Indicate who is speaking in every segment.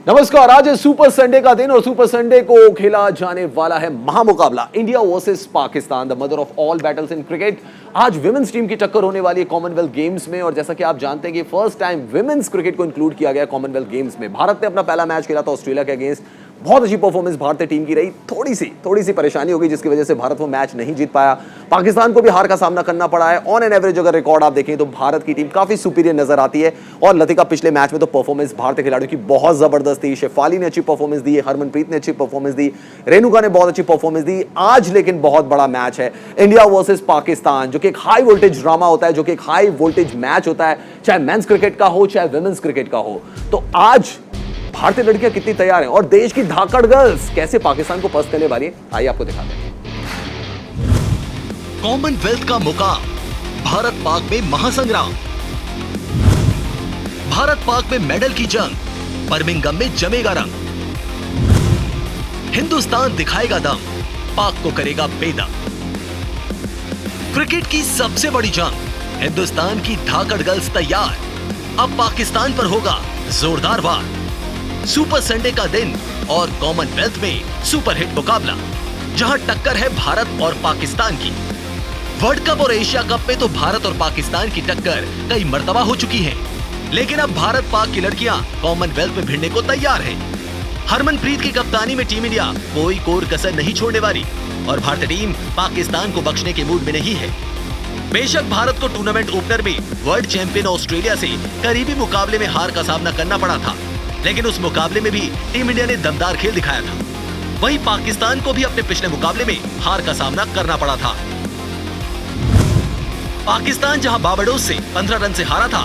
Speaker 1: नमस्कार। आज super Sunday का दिन और सुपर संडे को खेला जाने वाला है महामुकाबला India versus Pakistan, the mother of all battles in cricket. आज विमेंस टीम की टक्कर होने वाली है कॉमनवेल्थ गेम्स में, और जैसा कि आप जानते हैं कि फर्स्ट टाइम विमेंस क्रिकेट को इंक्लूड किया गया कॉमनवेल्थ गेम्स में। भारत ने अपना पहला मैच खेला था ऑस्ट्रेलिया के अगेंस्ट। बहुत अच्छी परफॉर्मेंस भारतीय टीम की रही। थोड़ी सी परेशानी हो गई जिसकी वजह से भारत वो मैच नहीं जीत पाया। पाकिस्तान को भी हार का सामना करना पड़ा है। ऑन एन एवरेज अगर रिकॉर्ड आप देखें तो भारत की टीम काफी सुपीरियर नजर आती है। और लतिका, पिछले मैच में तो परफॉर्मेंस भारतीय खिलाड़ियों की बहुत जबरदस्त थी। शेफाली ने अच्छी परफॉर्मेंस दी, हरमनप्रीत ने अच्छी परफॉर्मेंस दी, रेणुका ने बहुत अच्छी परफॉर्मेंस दी। आज लेकिन बहुत बड़ा मैच है, इंडिया वर्सेस पाकिस्तान, जो कि एक हाई वोल्टेज ड्रामा होता है, जो कि एक हाई वोल्टेज मैच होता है, चाहे मेंस क्रिकेट का हो चाहे विमेंस क्रिकेट का हो। तो आज भारतीय लड़कियां कितनी तैयार हैं और देश की धाकड़ गर्ल्स कैसे पाकिस्तान को पस्त करने वाली है, आइए आपको दिखाते हैं।
Speaker 2: कॉमनवेल्थ का मुकाम, भारत पाक में महासंग्राम, भारत पाक में मेडल की जंग, बर्मिंघम में जमेगा रंग। हिंदुस्तान दिखाएगा दम, पाक को करेगा बेदम। क्रिकेट की सबसे बड़ी जंग, हिंदुस्तान की धाकड़ गर्ल्स तैयार। अब पाकिस्तान पर होगा जोरदार वार। सुपर संडे का दिन और कॉमनवेल्थ में सुपर हिट मुकाबला, जहां टक्कर है भारत और पाकिस्तान की। वर्ल्ड कप और एशिया कप में तो भारत और पाकिस्तान की टक्कर कई मर्तबा हो चुकी है, लेकिन अब भारत पाक की लड़कियां कॉमनवेल्थ में भिड़ने को तैयार हैं। हरमनप्रीत की कप्तानी में टीम इंडिया कोई कोर कसर नहीं छोड़ने वाली, और भारतीय टीम पाकिस्तान को बख्शने के मूड में नहीं है। बेशक भारत को टूर्नामेंट ओपनर में वर्ल्ड चैंपियन ऑस्ट्रेलिया से करीबी मुकाबले में हार का सामना करना पड़ा था, लेकिन उस मुकाबले में भी टीम इंडिया ने दमदार खेल दिखाया था। वहीं पाकिस्तान को भी अपने पिछले मुकाबले में हार का सामना करना पड़ा था। पाकिस्तान जहां बारबाडोस से 15 रन से हारा था,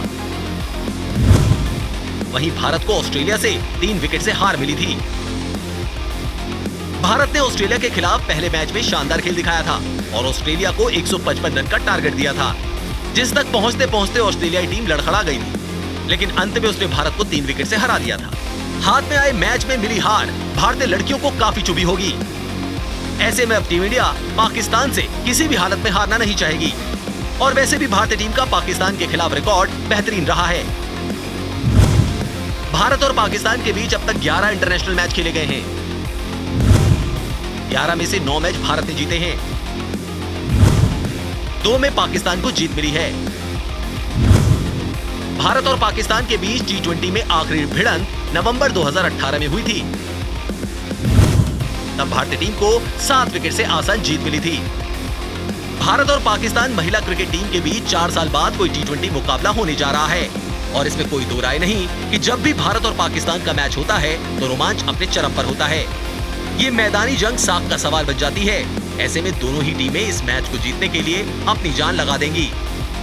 Speaker 2: वहीं भारत को ऑस्ट्रेलिया से 3 विकेट से हार मिली थी। भारत ने ऑस्ट्रेलिया के खिलाफ पहले मैच में शानदार खेल दिखाया था और ऑस्ट्रेलिया को 155 रन का टारगेट दिया था, जिस तक पहुंचते पहुंचते ऑस्ट्रेलियाई टीम लड़खड़ा गई थी, लेकिन अंत में उसने भारत को 3 विकेट से हरा दिया था। हाथ में आए मैच में मिली हार भारतीय लड़कियों को काफी चुभी होगी। ऐसे में अब टीम इंडिया पाकिस्तान से किसी भी हालत में हारना नहीं चाहेगी, और वैसे भी भारतीय टीम का पाकिस्तान के खिलाफ रिकॉर्ड बेहतरीन रहा है। भारत और पाकिस्तान के बीच अब तक 11 इंटरनेशनल मैच खेले गए हैं। 11 में से 9 मैच भारत ने जीते हैं, 2 में पाकिस्तान को जीत मिली है। भारत और पाकिस्तान के बीच T20 में आखिरी भिड़ंत नवंबर 2018 में हुई थी। तब भारतीय टीम को 7 विकेट से आसान जीत मिली थी। भारत और पाकिस्तान महिला क्रिकेट टीम के बीच 4 साल बाद कोई T20 मुकाबला होने जा रहा है, और इसमें कोई दो राय नहीं कि जब भी भारत और पाकिस्तान का मैच होता है तो रोमांच अपने चरम पर होता है। ये मैदानी जंग साख का सवाल बन जाती है। ऐसे में दोनों ही टीमें इस मैच को जीतने के लिए अपनी जान लगा देंगी।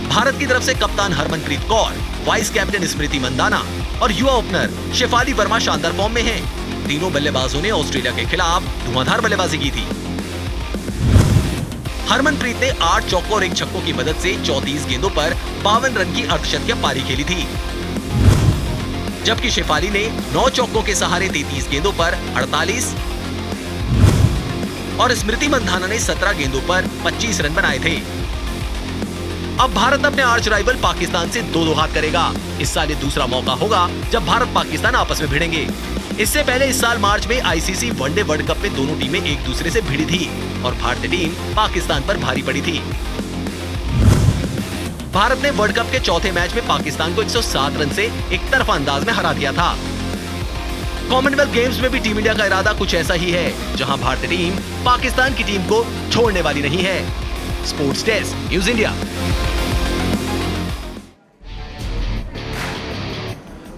Speaker 2: भारत की तरफ से कप्तान हरमनप्रीत कौर, वाइस कैप्टन स्मृति मंदाना और युवा ओपनर शेफाली वर्मा शानदार फॉर्म में हैं। तीनों बल्लेबाजों ने ऑस्ट्रेलिया के खिलाफ धुआंधार बल्लेबाजी की थी। हरमनप्रीत ने 8 चौकों और 1 छक्कों की मदद से 34 गेंदों पर 52 रन की अर्धशतकीय पारी खेली थी, जबकि शेफाली ने 9 चौकों के सहारे 33 गेंदों पर 48 और स्मृति मंदाना ने 17 गेंदों पर 25 रन बनाए थे। अब भारत अपने आर्च राइवल पाकिस्तान से 2-2 हाथ करेगा। इस साल ये दूसरा मौका होगा जब भारत पाकिस्तान आपस में भिड़ेंगे। इससे पहले इस साल मार्च में आईसीसी वनडे वर्ल्ड कप में दोनों टीमें एक दूसरे से भिड़ी थी और भारतीय टीम पाकिस्तान पर भारी पड़ी थी। भारत ने वर्ल्ड कप के चौथे मैच में पाकिस्तान को 107 रन से एक तरफा अंदाज में हरा दिया था। कॉमनवेल्थ गेम्स में भी टीम इंडिया का इरादा कुछ ऐसा ही है, जहां भारतीय टीम पाकिस्तान की टीम को छोड़ने वाली नहीं है। Sports desk, news India.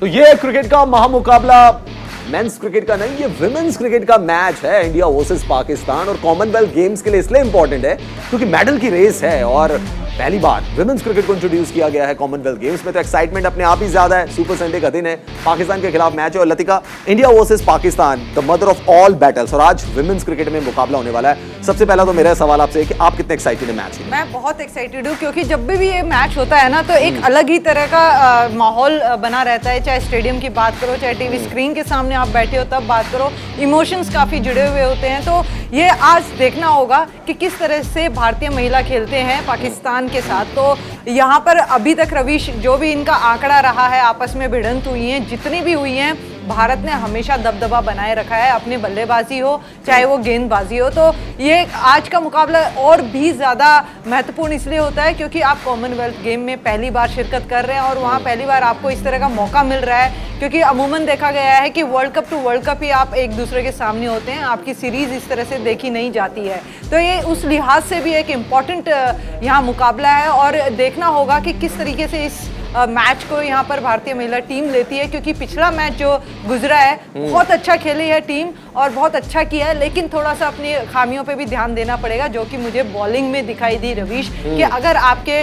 Speaker 1: तो ये क्रिकेट का महामुकाबला मेंस क्रिकेट का नहीं, ये विमेंस क्रिकेट का मैच है इंडिया वर्सेस पाकिस्तान, और कॉमनवेल्थ गेम्स के लिए इसलिए इंपॉर्टेंट है क्योंकि मेडल की रेस है और पहली बार विमेंस क्रिकेट को इंट्रोड्यूस किया गया है कॉमनवेल्थ गेम्स में। तो एक्साइटमेंट अपने आप ही ज्यादा है। सुपर संडे का दिन है, पाकिस्तान के खिलाफ मैच है। और Latika, India versus Pakistan, the mother of all battles, और आज विमेंस क्रिकेट में मुकाबला होने वाला है। सबसे पहला तो मेरा सवाल आपसे है कि आप कितने एक्साइटेड है मैच के लिए?
Speaker 3: मैं बहुत एक्साइटेड हूँ, क्योंकि जब भी ये मैच होता है ना तो एक अलग ही तरह का माहौल बना रहता है। चाहे स्टेडियम की बात करो, चाहे टीवी स्क्रीन के सामने आप बैठे हो तब बात करो, इमोशंस काफी जुड़े हुए होते हैं। तो ये आज देखना होगा कि किस तरह से भारतीय महिला खेलते हैं पाकिस्तान के साथ। तो यहाँ पर अभी तक रवीश, जो भी इनका आंकड़ा रहा है, आपस में भिड़ंत हुई हैं जितनी भी हुई हैं, भारत ने हमेशा दबदबा बनाए रखा है, अपनी बल्लेबाजी हो चाहे वो गेंदबाजी हो। तो ये आज का मुकाबला और भी ज़्यादा महत्वपूर्ण इसलिए होता है क्योंकि आप कॉमनवेल्थ गेम में पहली बार शिरकत कर रहे हैं और वहाँ पहली बार आपको इस तरह का मौका मिल रहा है, क्योंकि अमूमन देखा गया है कि world cup to world cup ही आप एक दूसरे के सामने होते हैं, आपकी सीरीज़ इस तरह से देखी नहीं जाती है। तो ये उस लिहाज से भी एक इम्पॉर्टेंट यहाँ मुकाबला है और देखना होगा कि किस तरीके से इस मैच को यहाँ पर भारतीय महिला टीम लेती है, क्योंकि पिछला मैच जो गुजरा है बहुत अच्छा खेली है टीम और बहुत अच्छा किया है, लेकिन थोड़ा सा अपनी खामियों पे भी ध्यान देना पड़ेगा, जो कि मुझे बॉलिंग में दिखाई दी रवीश, कि अगर आपके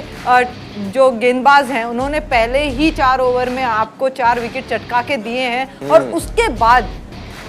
Speaker 3: जो गेंदबाज हैं उन्होंने पहले ही 4 ओवर में आपको 4 विकेट चटका के दिए हैं और उसके बाद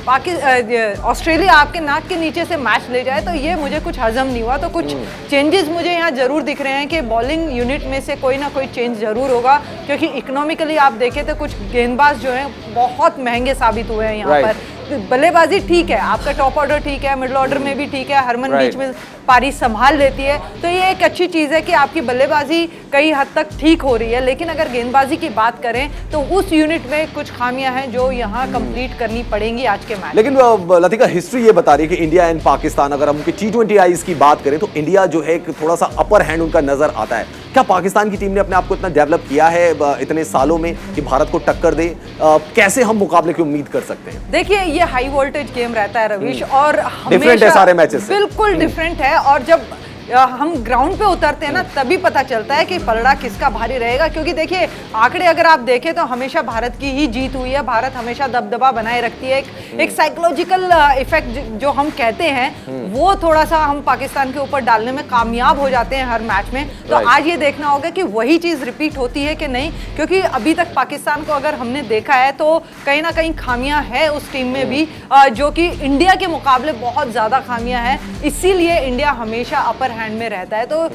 Speaker 3: ऑस्ट्रेलिया आपके नाक के नीचे से मैच ले जाए, तो ये मुझे कुछ हजम नहीं हुआ। तो कुछ चेंजेस मुझे यहाँ जरूर दिख रहे हैं कि बॉलिंग यूनिट में से कोई ना कोई चेंज जरूर होगा, क्योंकि इकोनॉमिकली आप देखें तो कुछ गेंदबाज जो हैं बहुत महंगे साबित हुए हैं यहाँ पर। बल्लेबाजी ठीक है, आपका टॉप ऑर्डर ठीक है, मिडिल ऑर्डर में भी ठीक है, हरमन बीच में पारी संभाल लेती है, तो ये एक अच्छी चीज़ है कि आपकी बल्लेबाजी कई हद तक ठीक हो रही है। लेकिन अगर गेंदबाजी की बात करें तो उस यूनिट में कुछ खामियां हैं जो यहाँ कंप्लीट करनी पड़ेंगी आज के मैच।
Speaker 1: लेकिन लतिका, हिस्ट्री ये बता रही है कि इंडिया एंड पाकिस्तान, अगर हम उनके T20 आईज की बात करें तो इंडिया जो है थोड़ा सा अपर हैंड उनका नजर आता है। क्या पाकिस्तान की टीम ने अपने आप को इतना डेवलप किया है इतने सालों में कि भारत को टक्कर दे? कैसे हम मुकाबले की उम्मीद कर सकते हैं?
Speaker 3: देखिए, ये हाई वोल्टेज गेम रहता है रवीश, और
Speaker 1: डिफरेंट है सारे मैचेस से।
Speaker 3: बिल्कुल डिफरेंट है, और जब हम ग्राउंड पे उतरते हैं ना तभी पता चलता है कि पलड़ा किसका भारी रहेगा, क्योंकि देखिए आंकड़े अगर आप देखें तो हमेशा भारत की ही जीत हुई है, भारत हमेशा दबदबा बनाए रखती है। एक साइकोलॉजिकल इफेक्ट जो हम कहते हैं वो थोड़ा सा हम पाकिस्तान के ऊपर डालने में कामयाब हो जाते हैं हर मैच में। तो आज ये देखना होगा कि वही चीज़ रिपीट होती है कि नहीं, क्योंकि अभी तक पाकिस्तान को अगर हमने देखा है तो कहीं ना कहीं खामियां है उस टीम में भी, जो कि इंडिया के मुकाबले बहुत ज़्यादा खामियां हैं, इसीलिए इंडिया हमेशा अपर हैंड में रहता है। तो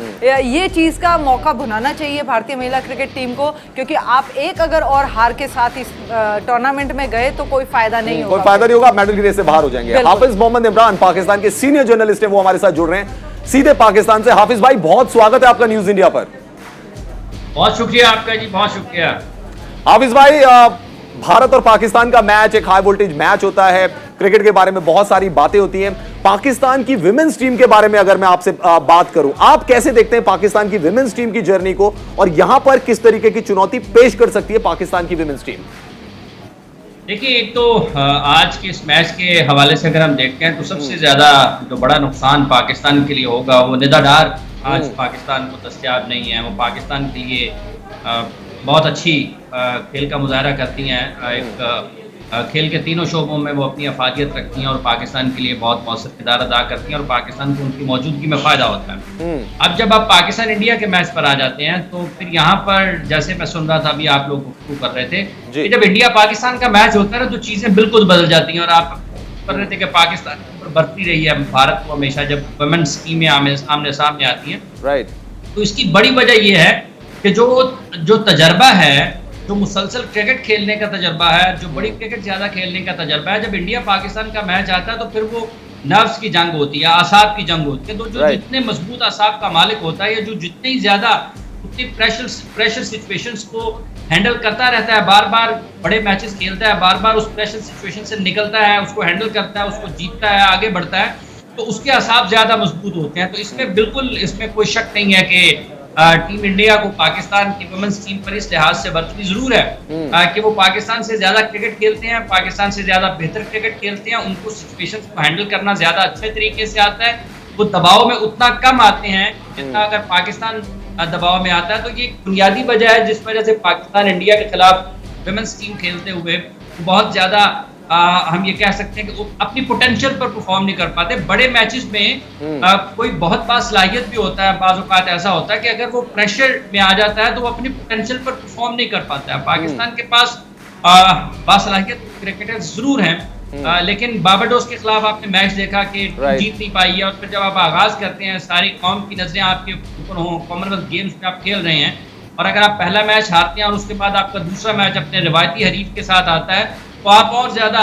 Speaker 3: ये चीज का मौका भुनाना चाहिए भारतीय महिला क्रिकेट टीम को, क्योंकि आप एक अगर और हार के साथ इस टूर्नामेंट में गए तो कोई फायदा नहीं होगा,
Speaker 1: कोई फायदा नहीं होगा, मेडल की रेस से बाहर हो जाएंगे। हाफिज मोहम्मद इमरान पाकिस्तान के सीनियर जर्नलिस्ट हैं, वो हमारे साथ जुड़ रहे हैं सीधे पाकिस्तान से। हाफिज भाई, बहुत स्वागत है आपका न्यूज इंडिया पर।
Speaker 4: बहुत शुक्रिया आपका जी, बहुत शुक्रिया।
Speaker 1: हाफिज भाई, भारत और पाकिस्तान का मैच एक हाई वोल्टेज मैच होता है, क्रिकेट के बारे में बहुत सारी बातें होती हैं। पाकिस्तान की विमेंस टीम के बारे में अगर मैं आपसे बात करूं, आप कैसे देखते हैं पाकिस्तान की विमेंस टीम की जर्नी को, और यहां पर किस तरीके की चुनौती पेश कर सकती है पाकिस्तान की विमेंस टीम?
Speaker 4: देखिए, एक तो आज के इस मैच के हवाले से अगर हम देखते हैं तो सबसे ज्यादा जो बड़ा नुकसान पाकिस्तान के लिए होगा वो निदा डार आज पाकिस्तान को दस्तयाब नहीं है। वो पाकिस्तान के लिए बहुत अच्छी खेल का मुजाहरा करती हैं, एक खेल के तीनों शोबों में वो अपनी अफादियत रखती हैं और पाकिस्तान के लिए बहुत मौसर किरदार अदा करती हैं और पाकिस्तान को उनकी मौजूदगी में फ़ायदा होता है। अब जब आप पाकिस्तान इंडिया के मैच पर आ जाते हैं तो फिर यहाँ पर, जैसे मैं सुन रहा था अभी आप लोग गुफ्तगू कर रहे थे कि जब इंडिया पाकिस्तान का मैच होता है ना तो चीज़ें बिल्कुल बदल जाती हैं। और आप कर रहे थे कि पाकिस्तान के ऊपर बरती रही है भारत को हमेशा जब वुमेन्स टीमें आमने सामने आती हैं।
Speaker 1: राइट।
Speaker 4: तो इसकी बड़ी वजह यह है कि जो तजर्बा है, जो मुसलसल क्रिकेट खेलने का तजर्बा है, जो बड़ी क्रिकेट ज़्यादा खेलने का तजर्बा है, जब इंडिया पाकिस्तान का मैच आता है तो फिर वो नर्व्स की जंग होती है, आसाब की जंग होती है। तो जो जितने मजबूत आसाब का मालिक होता है या जो जितनी ज़्यादा उतनी प्रेशर सिचुएशंस को हैंडल करता रहता है, बार बार बड़े मैचेस खेलता है, बार बार उस प्रेशर सिचुएशन से निकलता है, उसको हैंडल करता है, उसको जीतता है, आगे बढ़ता है, तो उसके आसाब ज़्यादा मजबूत होते हैं। तो इसमें कोई शक नहीं है कि टीम इंडिया को पाकिस्तान की वुमेन्स टीम पर इस लिहाज से बरतनी जरूर है कि वो पाकिस्तान से ज्यादा क्रिकेट खेलते हैं, पाकिस्तान से ज्यादा बेहतर क्रिकेट खेलते हैं, उनको सिचुएशंस को हैंडल करना ज्यादा अच्छे तरीके से आता है, वो दबाव में उतना कम आते हैं जितना अगर पाकिस्तान दबाव में आता है। तो ये बुनियादी वजह है जिस वजह से पाकिस्तान इंडिया के खिलाफ वुमेन्स टीम खेलते हुए बहुत ज्यादा हम ये कह सकते हैं कि अपनी पोटेंशियल पर परफॉर्म नहीं कर पाते। बड़े मैचेस में कोई बहुत बासलाहियत भी होता है, बाज़ औक़ात ऐसा होता है कि अगर वो प्रेशर में आ जाता है तो वो अपनी पोटेंशियल पर परफॉर्म नहीं कर पाता है। पाकिस्तान के पास बासलाहियत क्रिकेटर जरूर हैं, लेकिन बारबाडोस के खिलाफ आपने मैच देखा कि जीत नहीं पाई है। और फिर जब आप आगाज करते हैं, सारी कौम की नजरें आपके ऊपर हों, कॉमनवेल्थ गेम्स में आप खेल रहे हैं, और अगर आप पहला मैच हारते हैं और उसके बाद आपका दूसरा मैच अपने रिवायती हरीफ के साथ आता है तो आप और ज़्यादा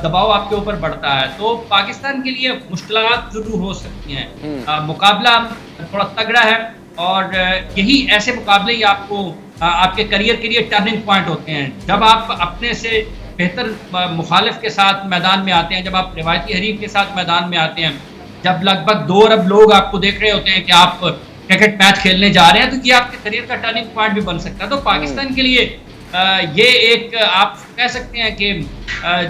Speaker 4: दबाव आपके ऊपर बढ़ता है। तो पाकिस्तान के लिए मुश्किलात जरूर हो सकती हैं। मुकाबला थोड़ा तगड़ा है और यही ऐसे मुकाबले ही आपको आपके करियर के लिए टर्निंग पॉइंट होते हैं। जब आप अपने से बेहतर मुखालिफ के साथ मैदान में आते हैं, जब आप रिवायती हरीफ के साथ मैदान में आते हैं, जब लगभग 2 अरब लोग आपको देख रहे होते हैं कि आप क्रिकेट मैच खेलने जा रहे हैं, तो ये आपके करियर का टर्निंग पॉइंट भी बन सकता है। तो पाकिस्तान के लिए ये एक आप कह सकते हैं कि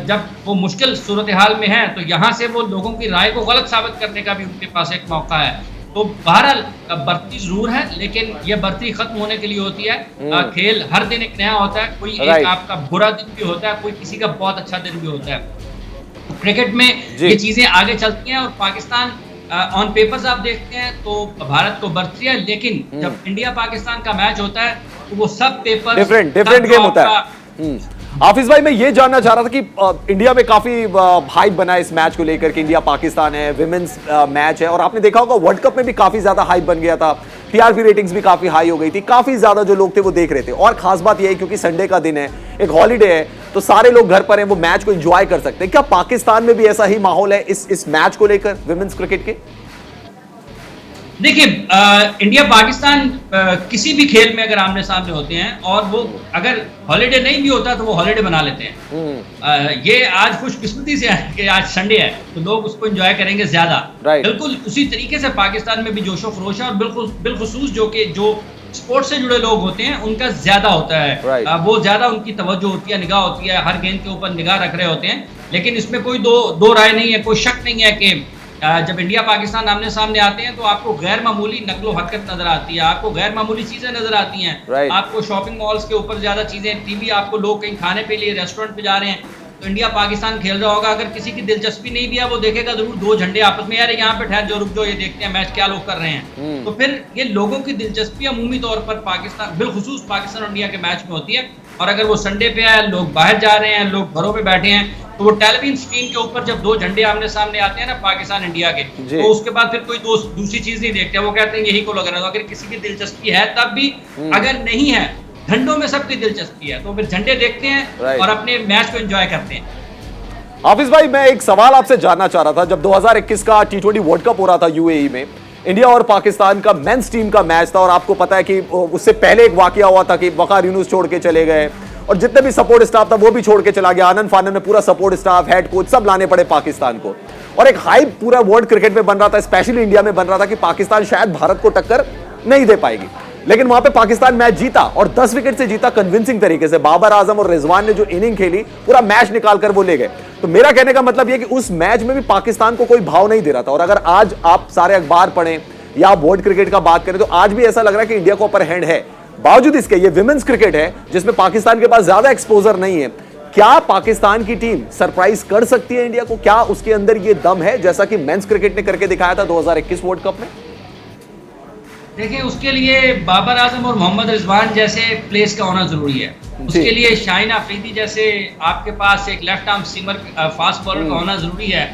Speaker 4: जब वो मुश्किल सूरत हाल में है, तो यहाँ से वो लोगों की राय को गलत साबित करने का भी उनके पास एक मौका है। तो बहरहाल बढ़ती जरूर है, लेकिन ये बढ़ती खत्म होने के लिए होती है। खेल हर दिन एक नया होता है, कोई एक आपका बुरा दिन भी होता है, कोई किसी का बहुत अच्छा दिन भी होता है। तो क्रिकेट में ये चीजें आगे चलती हैं और पाकिस्तान ऑन पेपर्स आप देखते हैं तो भारत को बढ़ती है, लेकिन जब इंडिया पाकिस्तान का मैच होता है तो वो सब पेपर
Speaker 1: डिफरेंट गेम होता है। हाफिज भाई, मैं ये जानना चाह रहा था कि इंडिया में काफी हाइप बना है इस मैच को लेकर कि इंडिया पाकिस्तान है, विमेंस मैच है, और आपने देखा होगा वर्ल्ड कप में भी काफी ज्यादा हाइप बन गया था, टीआरपी रेटिंग्स भी काफी हाई हो गई थी, काफी ज्यादा जो लोग थे वो देख रहे थे। और खास बात यह है क्योंकि संडे का दिन है, एक हॉलीडे है, तो सारे लोग घर पर हैं, वो मैच को एंजॉय कर सकते हैं। क्या पाकिस्तान में भी ऐसा ही माहौल है इस मैच को लेकर विमेंस क्रिकेट के?
Speaker 4: देखिए, इंडिया पाकिस्तान किसी भी खेल में अगर आमने सामने होते हैं और वो अगर हॉलीडे नहीं भी होता तो वो हॉलीडे बना लेते हैं। ये आज खुशकिस्मती से है कि आज संडे है तो लोग उसको एंजॉय करेंगे ज्यादा। बिल्कुल उसी तरीके से पाकिस्तान में भी जोशो खरोश है और बिलखुसूस जो स्पोर्ट्स से जुड़े लोग होते हैं उनका ज्यादा होता है। वो ज्यादा उनकी तवज्जो होती है, निगाह होती है, हर गेंद के ऊपर निगाह रख रहे होते हैं। लेकिन इसमें कोई दो राय नहीं है, कोई शक नहीं है कि जब इंडिया पाकिस्तान आमने सामने आते हैं तो आपको गैर मामूली नकलो हरकत नजर आती है, आपको गैर मामूली चीजें नजर आती हैं। आपको शॉपिंग मॉल्स के ऊपर ज्यादा चीजें, टीवी, आपको लोग कहीं खाने के लिए रेस्टोरेंट पे जा रहे हैं तो इंडिया पाकिस्तान खेल रहा होगा। अगर किसी की दिलचस्पी नहीं भी है वो देखेगा जरूर 2 झंडे आपस में, यार यहाँ पे ठहर जाओ, रुक जाओ, ये देखते हैं मैच क्या लोग कर रहे हैं। तो फिर ये लोगों की दिलचस्पी अमूमी तौर पर पाकिस्तान, बिलखुसूस पाकिस्तान और इंडिया के मैच में होती है। और अगर वो संडे पे है, लोग बाहर जा रहे हैं, लोग घरों पे बैठे हैं, तो वो टेलीविजन स्क्रीन के ऊपर जब 2 झंडे आमने सामने आते हैं ना पाकिस्तान इंडिया के, तो उसके बाद फिर कोई दूसरी चीज नहीं देखते, वो कहते हैं यही को लग रहा है। तो अगर किसी की दिलचस्पी है तब भी, अगर नहीं है, झंडों में सबकी दिलचस्पी है, तो फिर झंडे देखते हैं और अपने मैच को एंजॉय करते हैं।
Speaker 1: हाफिज भाई, मैं एक सवाल आपसे जानना चाह रहा था। जब 2021 का T20 वर्ल्ड कप हो रहा था यूएई में, इंडिया और पाकिस्तान का मेंस टीम का मैच था, और आपको पता है कि उससे पहले एक वाकया हुआ था कि वकार यूनुस छोड़ के चले गए और जितने भी सपोर्ट स्टाफ था वो भी छोड़ के चला गया। आनंद फानन में पूरा सपोर्ट स्टाफ, हेड कोच सब लाने पड़े पाकिस्तान को, और एक हाइप पूरा वर्ल्ड क्रिकेट में बन रहा था, स्पेशली इंडिया में बन रहा था कि पाकिस्तान शायद भारत को टक्कर नहीं दे पाएगी। लेकिन वहां पे पाकिस्तान मैच जीता और 10 विकेट से जीता कन्विंसिंग तरीके से। बाबर आजम और रिजवान ने जो इनिंग खेली, पूरा मैच निकाल कर वो ले गए। तो मेरा कहने का मतलब यह कि उस मैच में भी पाकिस्तान को कोई भाव नहीं दे रहा था। और अगर आज आप सारे अखबार पढ़ें या वर्ल्ड क्रिकेट का बात करें तो आज भी ऐसा लग रहा है कि इंडिया को अपर हैंड है। बावजूद इसके ये विमेंस क्रिकेट है जिसमें पाकिस्तान के पास ज्यादा एक्सपोजर नहीं है। क्या पाकिस्तान की टीम सरप्राइज कर सकती है इंडिया को? क्या उसके अंदर ये दम है जैसा कि मेंस क्रिकेट ने करके दिखाया था 2021 वर्ल्ड कप में?
Speaker 4: देखिए, उसके लिए बाबर आजम और मोहम्मद रिजवान जैसे प्लेस का होना जरूरी है। उसके लिए शाहीन अफरीदी जैसे आपके पास एक left arm seamer fast bowler का होना जरूरी है,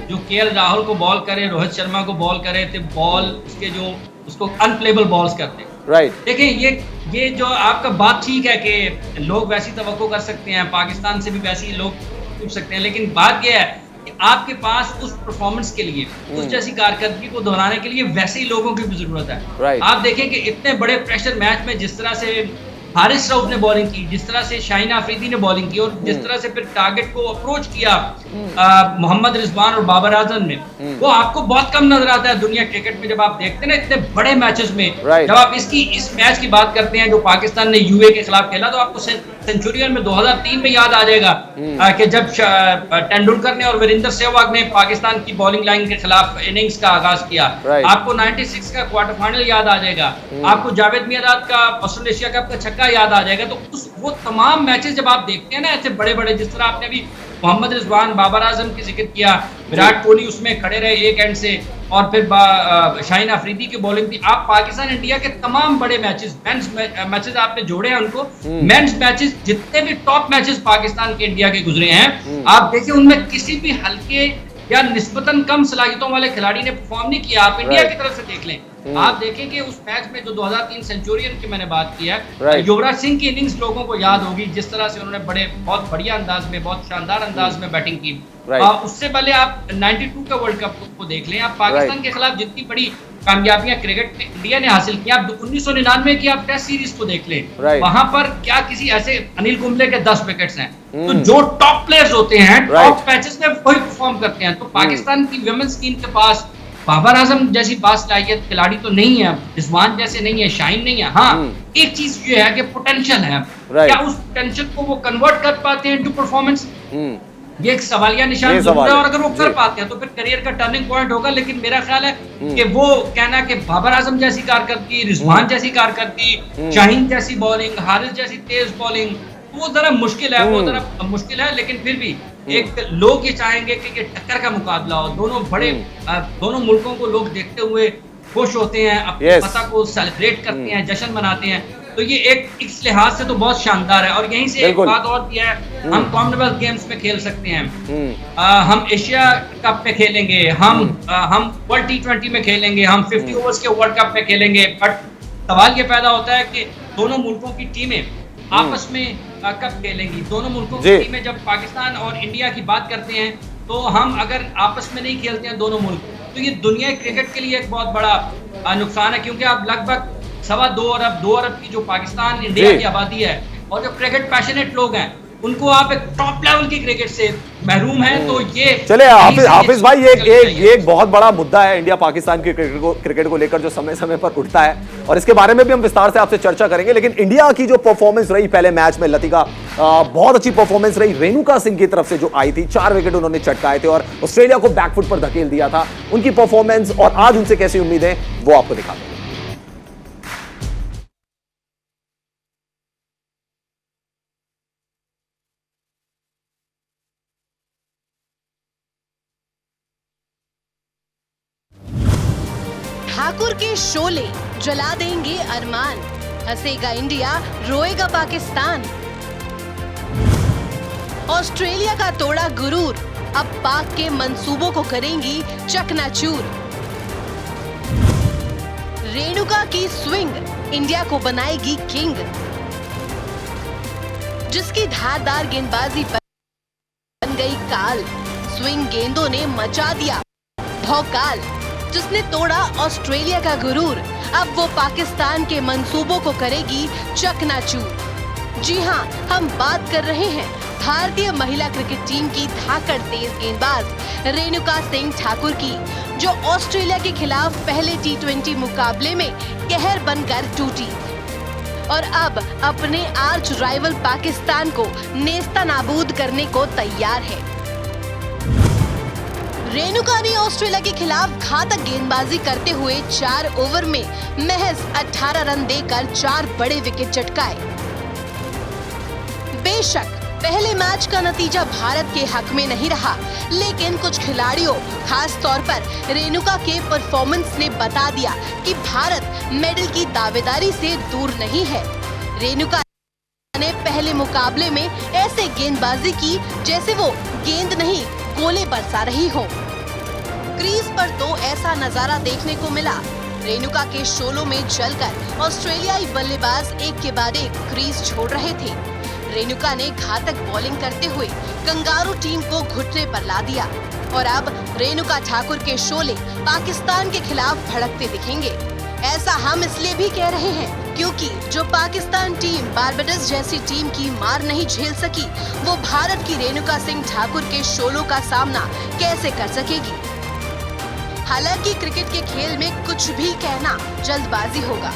Speaker 4: जो केएल राहुल को बॉल करे, रोहित शर्मा को बॉल करे, तो बॉल उसके जो उसको अनप्लेबल बॉल्स करते। देखिए, ये जो आपका बात ठीक है कि लोग वैसी तवक्को कर सकते हैं, पाकिस्तान से भी वैसे ही लोग पूछ सकते हैं, लेकिन बात यह है कि आपके पास उस परफॉर्मेंस के लिए, उस जैसी कारकर्दगी को दोहराने के लिए वैसे ही लोगों की भी जरूरत है। आप देखें कि इतने बड़े प्रेशर मैच में जिस तरह से हारिस रऊफ ने बॉलिंग की, जिस तरह से शाहीन अफरीदी ने बॉलिंग की, और जिस तरह से फिर टारगेट को अप्रोच किया मोहम्मद रिजवान और बाबर आजम ने, वो आपको बहुत कम नजर आता है दुनिया क्रिकेट में। जब आप देखते हैं ना इतने बड़े मैचेस में, जब आप इस मैच की बात करते हैं जो पाकिस्तान ने यूए के खिलाफ खेला, तो आपको सेंचुरियन में 2003 में याद आ जाएगा कि जब तेंदुलकर ने और वीरेंद्र सहवाग ने पाकिस्तान की बॉलिंग लाइन के खिलाफ इनिंग्स का आगाज किया। आपको 96 का क्वार्टर फाइनल याद आ जाएगा, आपको जावेद मियांदाद का ऑस्ट्रेलिया कप का छक्का याद आ जाएगा। तो वो तमाम मैचेस जब आप देखते हैं ना ऐसे बड़े बड़े, जिस तरह आपने अभी मोहम्मद रिजवान, बाबर आजम की जिक्र किया, विराट कोहली उसमें खड़े रहे एक एंड से, और फिर शाहीन अफरीदी की बॉलिंग थी। आप पाकिस्तान इंडिया के तमाम बड़े मैचेस, मेंस मैचेस आपने जोड़े हैं उनको, मेंस मैचेस जितने भी टॉप मैचेस पाकिस्तान के इंडिया के गुजरे हैं, आप देखिए उनमें किसी भी हल्के या निस्बतन कम सलाहियतों वाले खिलाड़ी ने परफॉर्म नहीं किया। आप इंडिया की तरफ से देख लें, आप देखेंगे उस मैच में जो 2003 सेंचुरियन की मैंने बात की है, युवराज सिंह की इनिंग्स लोगों को याद होगी, जिस तरह से उन्होंने बहुत बढ़िया अंदाज में, बहुत शानदार अंदाज में बैटिंग की। उससे पहले आप 92 का वर्ल्ड कप को देख लें, आप पाकिस्तान के खिलाफ जितनी बड़ी कामयाबियां क्रिकेट में इंडिया ने हासिल की, आप 1999 की आप टेस्ट सीरीज को देख लें,
Speaker 1: Right.
Speaker 4: वहां पर क्या किसी ऐसे अनिल कुंबले के 10 विकेट्स हैं, तो जो टॉप प्लेयर्स होते हैं टॉप मैचेस में वही परफॉर्म करते हैं। तो पाकिस्तान की विमेंस टीम के पास बाबर आजम जैसी बासलाहियत खिलाड़ी तो नहीं है, रिजवान जैसे नहीं है, शाहीन नहीं है। हाँ, एक चीज ये है कि पोटेंशियल है, क्या उस पोटेंशियल को वो कन्वर्ट कर पाते हैं इनटू परफॉर्मेंस, ये एक सवालिया निशान जरूर है। और अगर वो कर पाते हैं तो फिर करियर का टर्निंग पॉइंट होगा। लेकिन मेरा ख्याल है कि वो कहना कि बाबर आजम जैसी कारकर्दगी, रिजवान जैसी कारकर्दगी, शाहीन जैसी बॉलिंग, हारिस जैसी तेज बॉलिंग, वो जरा मुश्किल है, वो जरा मुश्किल है। लेकिन फिर भी एक लोग ये चाहेंगे कि ये टक्कर का मुकाबला हो, दोनों बड़े दोनों मुल्कों को लोग देखते हुए खुश होते हैं, अपनी फतह को सेलिब्रेट करते हैं, जश्न मनाते हैं। तो ये एक इस लिहाज से तो बहुत शानदार है। और यहीं से एक बात और भी है, हम कॉमनवेल्थ गेम्स में खेल सकते हैं, हम एशिया कप में खेलेंगे, हम वर्ल्ड T20 में खेलेंगे, हम 50 ओवर्स के वर्ल्ड कप में खेलेंगे। बट सवाल ये पैदा होता है कि दोनों मुल्कों की टीमें आपस में कब खेलेंगी। दोनों मुल्कों की टीमें जब पाकिस्तान और इंडिया की बात करते हैं तो हम अगर आपस में नहीं खेलते हैं दोनों मुल्क, तो ये दुनिया क्रिकेट के लिए एक बहुत बड़ा नुकसान है। क्योंकि आप लगभग 2 अरब की जो पाकिस्तान इंडिया की आबादी है और जो क्रिकेट पैशनेट लोग हैं, उनको आप एक टॉप लेवल की क्रिकेट से महरूम हैं। तो ये
Speaker 1: चले हाफिज भाई, ये एक बहुत बड़ा मुद्दा है इंडिया पाकिस्तान की क्रिकेट को लेकर जो समय समय पर उठता है, और इसके बारे में भी हम विस्तार से आपसे चर्चा करेंगे। लेकिन इंडिया की जो परफॉर्मेंस रही पहले मैच में, लतिका बहुत अच्छी परफॉर्मेंस रही रेणुका सिंह की तरफ से जो आई थी, 4 विकेट उन्होंने चटकाए थे और ऑस्ट्रेलिया को बैकफुट पर धकेल दिया था। उनकी परफॉर्मेंस और आज उनसे कैसी उम्मीदें, वो आपको दिखाते हैं।
Speaker 5: ठाकुर के शोले जला देंगे अरमान, हंसेगा इंडिया रोएगा पाकिस्तान। ऑस्ट्रेलिया का तोड़ा गुरूर, अब पाक के मंसूबों को करेंगी चकनाचूर। रेणुका की स्विंग इंडिया को बनाएगी किंग, जिसकी धारदार गेंदबाजी बन गई काल। स्विंग गेंदों ने मचा दिया भौकाल, जिसने तोड़ा ऑस्ट्रेलिया का गुरूर, अब वो पाकिस्तान के मंसूबों को करेगी चकनाचूर। जी हाँ, हम बात कर रहे हैं भारतीय महिला क्रिकेट टीम की धाकड़ तेज गेंदबाज रेणुका सिंह ठाकुर की, जो ऑस्ट्रेलिया के खिलाफ पहले T20 मुकाबले में कहर बनकर टूटी और अब अपने आर्च राइवल पाकिस्तान को नेस्तनाबूद करने को तैयार है। रेणुका ने ऑस्ट्रेलिया के खिलाफ घातक गेंदबाजी करते हुए 4 ओवर में महज 18 रन देकर 4 बड़े विकेट चटकाए। बेशक पहले मैच का नतीजा भारत के हक में नहीं रहा, लेकिन कुछ खिलाड़ियों, खास तौर पर रेणुका के परफॉर्मेंस ने बता दिया कि भारत मेडल की दावेदारी से दूर नहीं है। रेणुका ने पहले मुकाबले में ऐसे गेंदबाजी की जैसे वो गेंद नहीं गोले बरसा रही हो। क्रीज पर तो ऐसा नजारा देखने को मिला। रेणुका के शोलों में जलकर ऑस्ट्रेलियाई बल्लेबाज एक के बाद एक क्रीज छोड़ रहे थे। रेणुका ने घातक बॉलिंग करते हुए कंगारू टीम को घुटने पर ला दिया और अब रेणुका ठाकुर के शोले पाकिस्तान के खिलाफ भड़कते दिखेंगे। ऐसा हम इसलिए भी कह रहे हैं क्योंकि जो पाकिस्तान टीम बारबाडोस जैसी टीम की मार नहीं झेल सकी, वो भारत की रेणुका सिंह ठाकुर के शोलों का सामना कैसे कर सकेगी। हालांकि क्रिकेट के खेल में कुछ भी कहना जल्दबाजी होगा।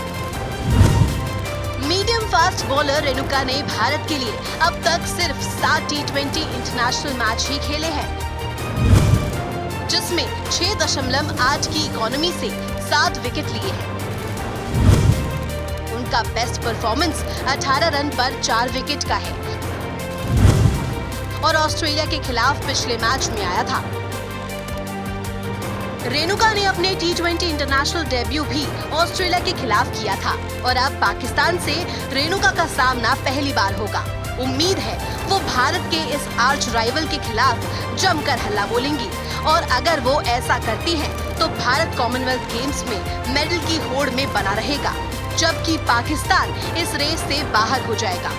Speaker 5: मीडियम फास्ट बॉलर रेणुका ने भारत के लिए अब तक सिर्फ 7 T20 इंटरनेशनल मैच ही खेले हैं, जिसमें 6.8 की इकोनॉमी से 7 विकेट लिए हैं। उनका बेस्ट परफॉर्मेंस 18 रन पर 4 विकेट का है और ऑस्ट्रेलिया के खिलाफ पिछले मैच में आया था। रेणुका ने अपने T20 इंटरनेशनल डेब्यू भी ऑस्ट्रेलिया के खिलाफ किया था और अब पाकिस्तान से रेणुका का सामना पहली बार होगा। उम्मीद है वो भारत के इस आर्च राइवल के खिलाफ जमकर हल्ला बोलेंगी और अगर वो ऐसा करती हैं तो भारत कॉमनवेल्थ गेम्स में मेडल की होड़ में बना रहेगा, जबकि पाकिस्तान इस रेस से बाहर हो जाएगा।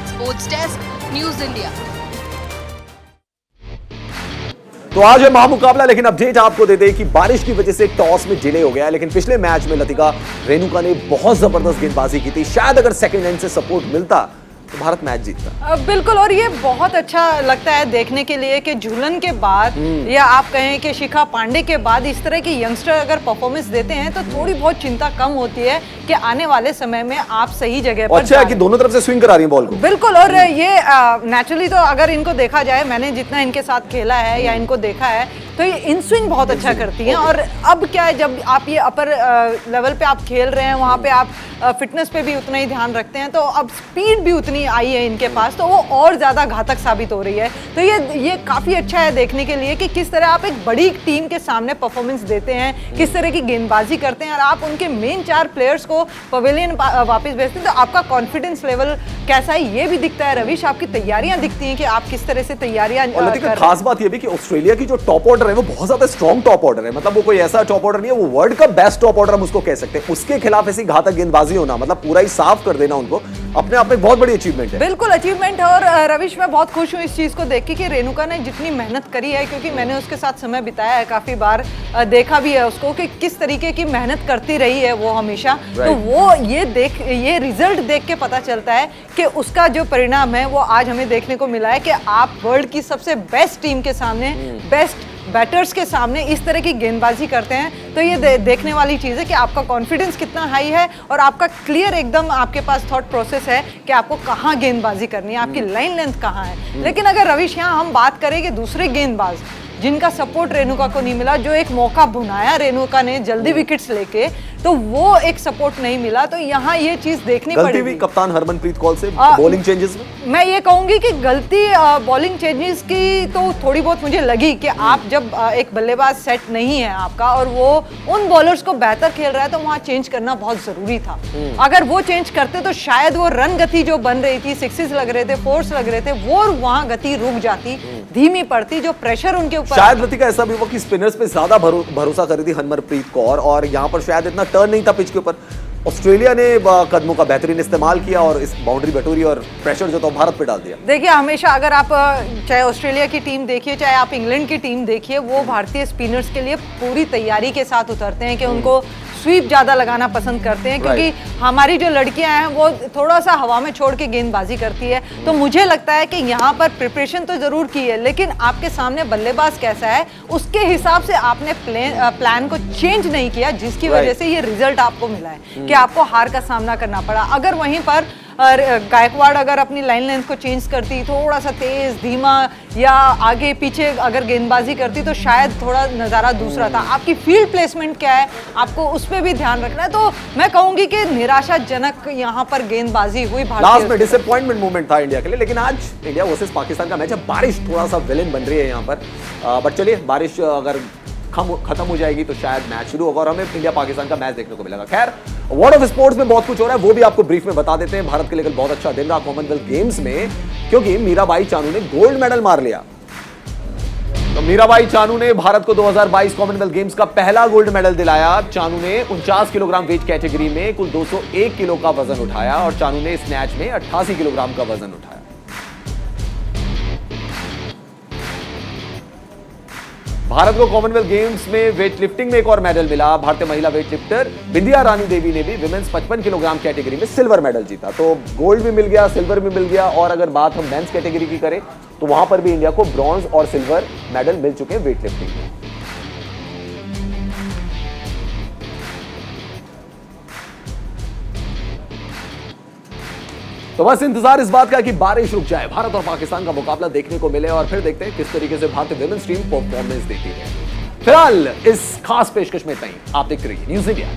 Speaker 5: Sports desk, news India.
Speaker 1: तो आज है महामुकाबला, लेकिन अपडेट आपको दे दें कि बारिश की वजह से टॉस में डिले हो गया, लेकिन पिछले मैच में लतिका रेणुका ने बहुत जबरदस्त गेंदबाजी की थी। शायद अगर सेकंड एंड से सपोर्ट मिलता तो भारत मैच जीतता।
Speaker 3: बिल्कुल, और ये बहुत अच्छा लगता है देखने के लिए कि झूलन के बाद या आप कहें कि शिखा पांडे के बाद इस तरह के यंगस्टर अगर परफॉर्मेंस देते हैं तो थोड़ी बहुत चिंता कम होती है कि आने वाले समय में आप सही जगह पर
Speaker 1: अच्छा है कि दोनों तरफ से स्विंग करा रही है बॉल को।
Speaker 3: बिल्कुल, और ये नेचुरली तो अगर इनको देखा जाए, मैंने जितना इनके साथ खेला है या इनको देखा है, तो ये इन स्विंग बहुत अच्छा करती हैं। और अब क्या है, जब आप ये अपर लेवल पे आप खेल रहे हैं, वहाँ पे आप फिटनेस पे भी उतना ही ध्यान रखते हैं, तो अब स्पीड भी उतनी आई है इनके पास, तो वो और ज़्यादा घातक साबित हो रही है। तो ये काफ़ी अच्छा है देखने के लिए कि किस तरह आप एक बड़ी टीम के सामने परफॉर्मेंस देते हैं, किस तरह की गेंदबाजी करते हैं, और आप उनके मेन 4 प्लेयर्स को पवेलियन वापस भेजते हैं, तो आपका कॉन्फिडेंस लेवल कैसा है ये भी दिखता है। रविश, आपकी तैयारियां दिखती हैं कि आप किस तरह से तैयारियां कर रहे हैं।
Speaker 1: खास बात ये भी कि ऑस्ट्रेलिया की जो टॉप ऑर्डर है वो बहुत ज्यादा स्ट्रॉन्ग टॉप ऑर्डर है, मतलब वो कोई ऐसा टॉप ऑर्डर नहीं है, वो वर्ल्ड का बेस्ट टॉप ऑर्डर हम उसको कह सकते हैं। उसके खिलाफ ऐसी घातक गेंदबाजी होना, मतलब पूरा ही साफ कर देना उनको, अपने आप में बहुत बड़ी अचीवमेंट है।
Speaker 3: बिल्कुल अचीवमेंट है। और रविश, मैं बहुत खुश हूँ इस चीज को देख के कि रेणुका ने जितनी मेहनत करी है, क्योंकि मैंने उसके साथ समय बिताया है, काफी बार देखा भी है उसको कि किस तरीके की मेहनत करती रही है वो हमेशा। तो वो ये रिजल्ट देख के पता चलता है कि उसका जो परिणाम है वो आज हमें देखने को मिला है कि आप वर्ल्ड की सबसे बेस्ट टीम के सामने, बेस्ट बैटर्स के सामने इस तरह की गेंदबाजी करते हैं। तो ये देखने वाली चीज़ है कि आपका कॉन्फिडेंस कितना हाई है और आपका क्लियर एकदम आपके पास थॉट प्रोसेस है कि आपको कहाँ गेंदबाजी करनी है, आपकी लाइन लेंथ कहाँ है। लेकिन अगर रविश, यहाँ हम बात करें कि दूसरे गेंदबाज जिनका सपोर्ट रेणुका को नहीं मिला, जो एक मौका भुनाया रेणुका ने जल्दी विकेट्स लेके, तो वो एक सपोर्ट नहीं मिला, तो यहाँ ये चीज देखनी पड़ेगी।
Speaker 1: कप्तान हरमनप्रीत कौर से बॉलिंग चेंजेस में
Speaker 3: मैं ये कहूंगी कि गलती बॉलिंग चेंजेस की तो थोड़ी बहुत मुझे लगी कि आप जब एक बल्लेबाज सेट नहीं है आपका और वो उन बॉलर्स को बेहतर खेल रहा है, तो वहां चेंज करना बहुत जरूरी था। अगर वो चेंज करते तो शायद वो रन गति जो बन रही थी, सिक्सेस लग रहे थे, फोर्स लग रहे थे, वो वहां गति रुक जाती, धीमी पड़ती, जो प्रेशर उनके ऊपर।
Speaker 1: शायद लतिका ऐसा भी हुआ कि स्पिनर्स पे ज्यादा भरोसा कर रही थी हरमनप्रीत कौर, और यहाँ पर शायद इतना टर्न नहीं था पिच के ऊपर। ऑस्ट्रेलिया ने कदमों का बेहतरीन इस्तेमाल किया और इस बाउंड्री बटोरी और प्रेशर जो था भारत पे डाल दिया।
Speaker 3: देखिए, हमेशा अगर आप चाहे ऑस्ट्रेलिया की टीम देखिए, चाहे आप इंग्लैंड की टीम देखिए, वो भारतीय स्पिनर्स के लिए पूरी तैयारी के साथ उतरते हैं कि उनको स्वीप ज्यादा लगाना पसंद करते हैं, क्योंकि हमारी जो लड़कियां हैं वो थोड़ा सा हवा में छोड़ के गेंदबाजी करती है। तो मुझे लगता है कि यहाँ पर प्रिपरेशन तो जरूर की है, लेकिन आपके सामने बल्लेबाज कैसा है उसके हिसाब से आपने प्लान को चेंज नहीं किया, जिसकी वजह से ये रिजल्ट आपको मिला है कि आपको हार का सामना करना पड़ा। अगर वहीं पर गायकवाड़ अगर अपनी लाइन लेंथ को चेंज करती, थोड़ा सा तेज, धीमा या आगे पीछे अगर गेंदबाजी करती, तो शायद थोड़ा नज़ारा दूसरा था। आपकी फील्ड प्लेसमेंट क्या है, आपको उस पर भी ध्यान रखना है। तो मैं कहूंगी कि निराशाजनक यहाँ पर गेंदबाजी हुई।
Speaker 1: लास्ट में डिसअपॉइंटमेंट मोमेंट था इंडिया के लिए, लेकिन आज इंडिया वर्सेस पाकिस्तान का मैच है। बारिश थोड़ा सा विलेन बन रही है यहाँ पर, बट चलिए, बारिश अगर खत्म हो जाएगी तो शायद मैच शुरू होगा और हमें इंडिया पाकिस्तान का मैच देखने को मिलेगा। खैर, वर्ल्ड ऑफ स्पोर्ट्स में बहुत कुछ हो रहा है, वो भी आपको ब्रीफ में बता देते हैं। भारत के लिए कल बहुत अच्छा दिन रहा कॉमनवेल्थ गेम्स में, क्योंकि मीराबाई चानू ने गोल्ड मेडल मार लिया। तो मीराबाई चानू ने भारत को 2022 कॉमनवेल्थ गेम्स का पहला गोल्ड मेडल दिलाया। चानू ने 49 किलोग्राम वेट कैटेगरी में कुल 201 किलो का वजन उठाया और चानू ने इस मैच में 88 किलोग्राम का वजन उठाया। भारत को कॉमनवेल्थ गेम्स में वेट लिफ्टिंग में एक और मेडल मिला। भारतीय महिला वेट लिफ्टर बिंदिया रानी देवी ने भी विमेंस 55 किलोग्राम कैटेगरी में सिल्वर मेडल जीता। तो गोल्ड भी मिल गया, सिल्वर भी मिल गया, और अगर बात हम मेंस कैटेगरी की करें तो वहां पर भी इंडिया को ब्रॉन्ज और सिल्वर मेडल मिल चुके हैं वेट लिफ्टिंग में। तो बस इंतजार इस बात का कि बारिश रुक जाए, भारत और पाकिस्तान का मुकाबला देखने को मिले, और फिर देखते हैं किस तरीके से भारतीय विमेंस टीम परफॉर्मेंस देती है। फिलहाल इस खास पेशकश में इतना ही। आप देखते रहिए न्यूज़ इंडिया।